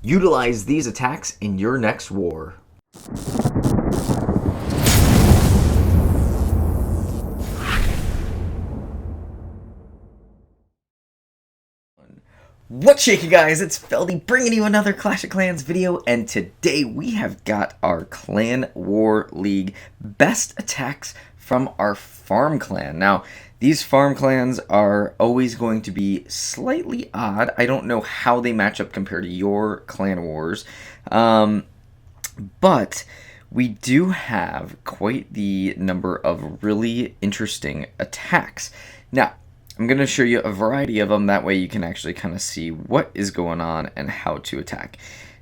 Utilize these attacks in your next war. What's shaking, guys? It's Feldy bringing you another Clash of Clans video, and today we have got our Clan War League best attacks from our farm clan. Now, these farm clans are always going to be slightly odd. I don't know how they match up compared to your clan wars, but we do have quite the number of really interesting attacks. Now, I'm going to show you a variety of them. That way you can actually kind of see what is going on and how to attack.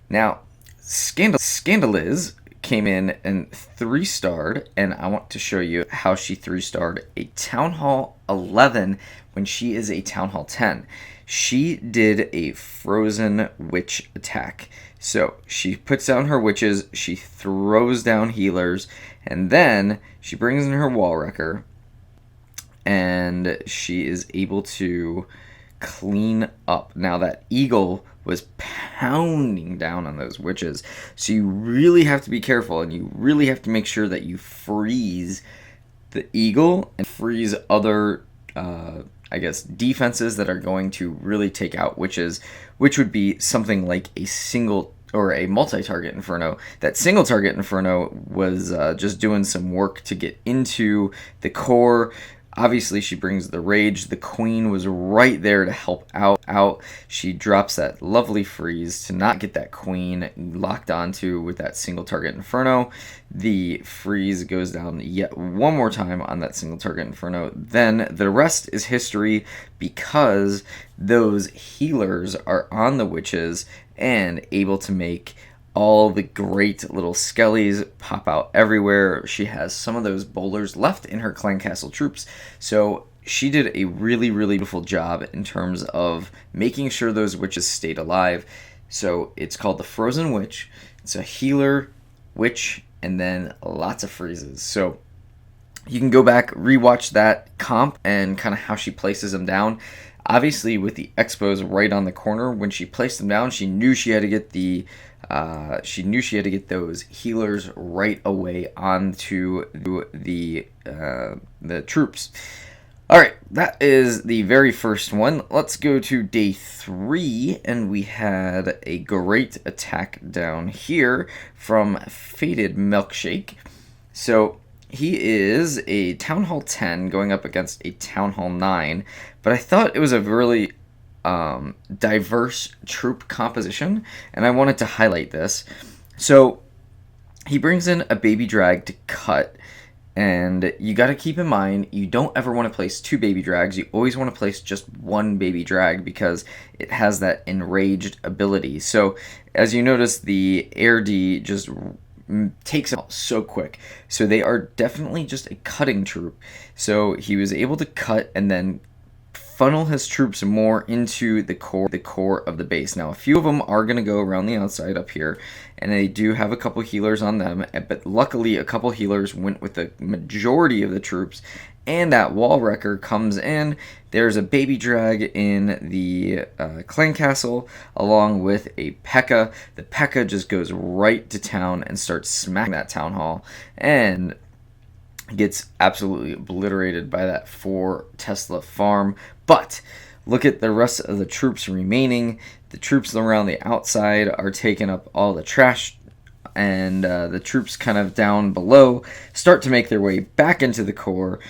Now, Scandaliz came in and 3-starred, and I want to show you how she 3-starred a Town Hall 11 when she is a Town Hall 10. She did a Frozen Witch attack. So she puts down her witches, she throws down healers, and then she brings in her Wall Wrecker, and she is able to clean up. Now that eagle was pounding down on those witches, so you really have to be careful, and you really have to make sure that you freeze the eagle and freeze other I guess defenses that are going to really take out witches, which would be something like a single or a multi-target Inferno. That single target Inferno was just doing some work to get into the core. Obviously, she brings the rage. The queen was right there to help out. She drops that lovely freeze to not get that queen locked onto with that single target Inferno. The freeze goes down yet one more time on that single target Inferno. Then the rest is history, because those healers are on the witches and able to make all the great little skellies pop out everywhere. She has some of those bowlers left in her clan castle troops, so she did a really beautiful job in terms of making sure those witches stayed alive. So it's called the Frozen Witch. It's a healer, witch, and then lots of freezes. So you can go back, rewatch that comp and kind of how she places them down. Obviously, with the expos right on the corner, when she placed them down, she knew she had to get the those healers right away onto the troops. All right, that is the very first one. Let's go to day 3, and we had a great attack down here from Fated Milkshake. So he is a Town Hall 10 going up against a Town Hall 9, but I thought it was a really diverse troop composition, and I wanted to highlight this. So he brings in a baby drag to cut, and you got to keep in mind, you don't ever want to place 2 baby drags. You always want to place just 1 baby drag, because it has that enraged ability. So as you notice, the Air D just takes it out so quick. So they are definitely just a cutting troop. So he was able to cut and then funnel his troops more into the core of the base. Now, a few of them are going to go around the outside up here, and they do have a couple healers on them, but luckily a couple healers went with the majority of the troops, and that Wall Wrecker comes in. There's a baby drag in the clan castle along with a P.E.K.K.A. The P.E.K.K.A. just goes right to town and starts smacking that town hall, and gets absolutely obliterated by that 4 Tesla farm. But look at the rest of the troops remaining. The troops around the outside are taking up all the trash, and the troops kind of down below start to make their way back into the core.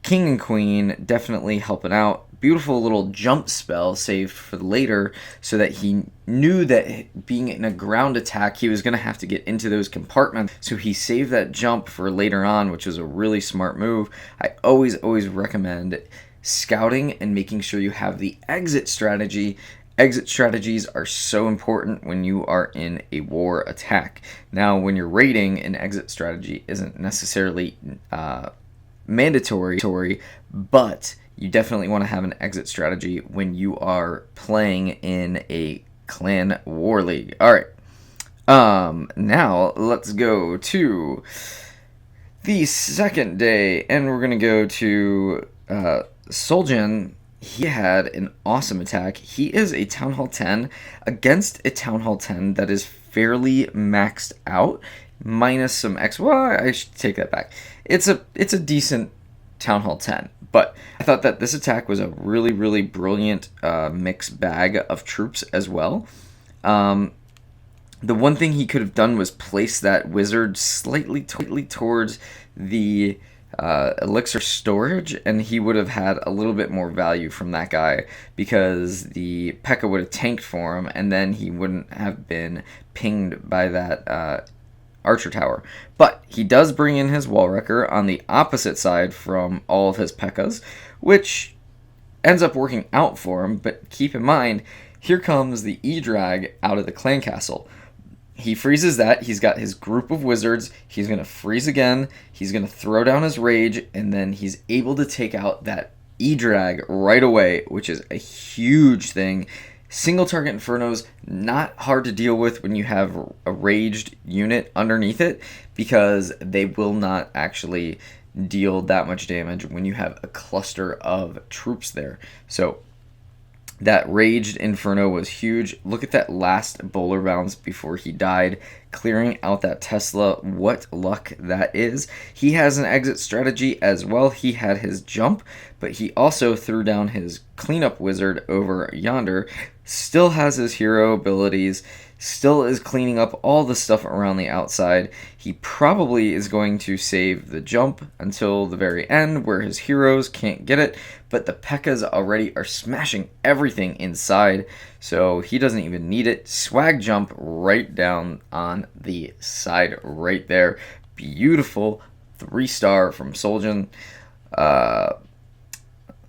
King and Queen definitely helping out. Beautiful little jump spell saved for later, so that he knew that being in a ground attack, he was going to have to get into those compartments. So he saved that jump for later on, which was a really smart move. I always recommend scouting and making sure you have the exit strategy. Exit strategies are so important when you are in a war attack. Now, when you're raiding, an exit strategy isn't necessarily mandatory, but you definitely want to have an exit strategy when you are playing in a clan war league. All right. Now let's go to the second day, and we're gonna go to Soulja he had an awesome attack. He is a Town Hall 10 against a Town Hall 10 that is fairly maxed out, minus some X. Well, I should take that back. It's a decent Town Hall 10, but I thought that this attack was a really, really brilliant mixed bag of troops as well. The one thing he could have done was place that wizard slightly towards the elixir storage, and he would have had a little bit more value from that guy, because the P.E.K.K.A. would have tanked for him, and then he wouldn't have been pinged by that archer tower. But he does bring in his wall wrecker on the opposite side from all of his P.E.K.K.A.s, which ends up working out for him. But keep in mind, here comes the E-Drag out of the clan castle. He freezes that. He's got his group of wizards. He's going to freeze again. He's going to throw down his rage, and then he's able to take out that E-Drag right away, which is a huge thing. Single target Infernos, not hard to deal with when you have a raged unit underneath it, because they will not actually deal that much damage when you have a cluster of troops there. So that raged Inferno was huge. Look at that last bowler bounce before he died, clearing out that Tesla. What luck that is. He has an exit strategy as well. He had his jump, but he also threw down his cleanup wizard over yonder. Still has his hero abilities. Still is cleaning up all the stuff around the outside. He probably is going to save the jump until the very end, where his heroes can't get it, but the P.E.K.K.A.s already are smashing everything inside, so he doesn't even need it. Swag jump right down on the side right there. Beautiful 3-star from Soulja.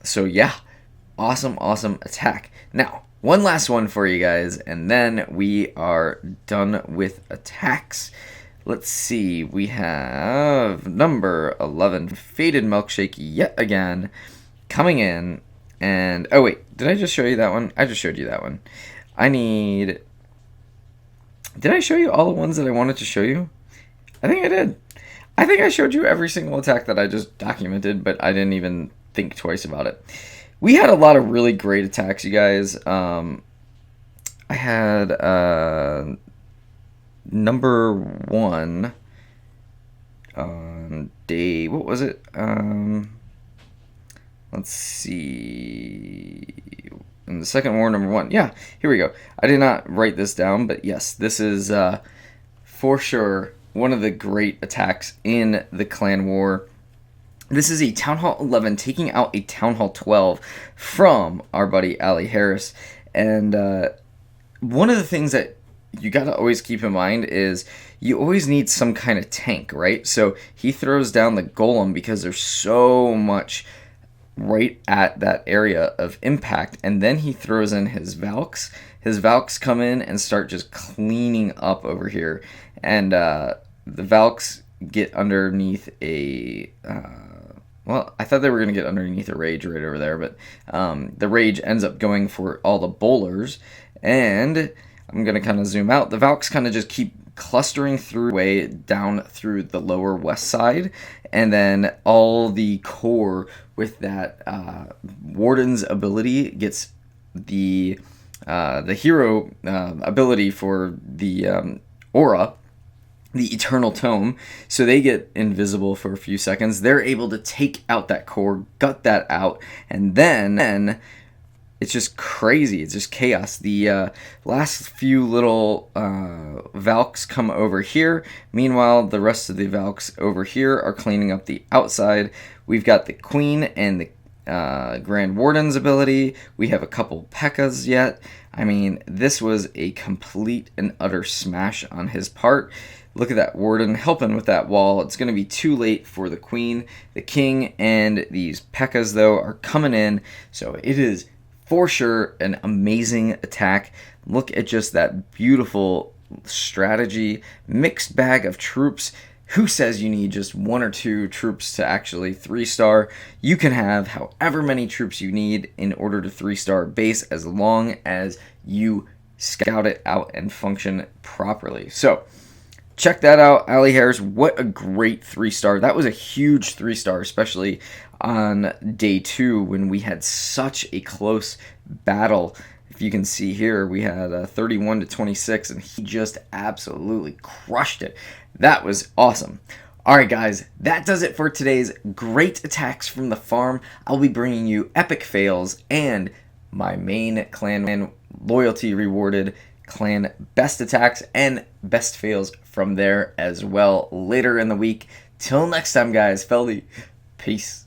So yeah, awesome attack. Now, one last one for you guys, and then we are done with attacks. Let's see, we have number 11, Faded Milkshake yet again, coming in. And, oh wait, did I just show you that one? I just showed you that one. Did I show you all the ones that I wanted to show you? I think I did. I think I showed you every single attack that I just documented, but I didn't even think twice about it. We had a lot of really great attacks, you guys. I had number 1 on day, what was it? Let's see. In the second war, number 1. Yeah, here we go. I did not write this down, but yes, this is for sure one of the great attacks in the clan war. This is a Town Hall 11 taking out a Town Hall 12 from our buddy Ali Harris. And one of the things that you got to always keep in mind is you always need some kind of tank, right? So he throws down the Golem because there's so much right at that area of impact. And then he throws in his Valks. His Valks come in and start just cleaning up over here. And the Valks get underneath a... well, I thought they were going to get underneath a rage right over there, but the rage ends up going for all the bowlers, and I'm going to kind of zoom out. The Valks kind of just keep clustering through way down through the lower west side, and then all the core with that Warden's ability gets the hero ability for the aura, the Eternal Tome, so they get invisible for a few seconds. They're able to take out that core, gut that out, and then it's just crazy. It's just chaos. The last few little Valks come over here. Meanwhile, the rest of the Valks over here are cleaning up the outside. We've got the Queen and the Grand Warden's ability. We have a couple P.E.K.K.A.s yet. I mean, this was a complete and utter smash on his part. Look at that Warden helping with that wall. It's going to be too late for the Queen. The King and these P.E.K.K.A.s, though, are coming in. So it is for sure an amazing attack. Look at just that beautiful strategy. Mixed bag of troops. Who says you need just 1 or 2 troops to actually 3-star? You can have however many troops you need in order to 3-star base, as long as you scout it out and function properly. So check that out, Ali Harris. What a great 3-star. That was a huge 3-star, especially on day 2 when we had such a close battle. If you can see here, we had 31 to 26, and he just absolutely crushed it. That was awesome. Alright guys, that does it for today's great attacks from the farm. I'll be bringing you epic fails and my main clan loyalty rewarded clan best attacks and best fails from there as well later in the week. Till next time guys, Feldy, peace.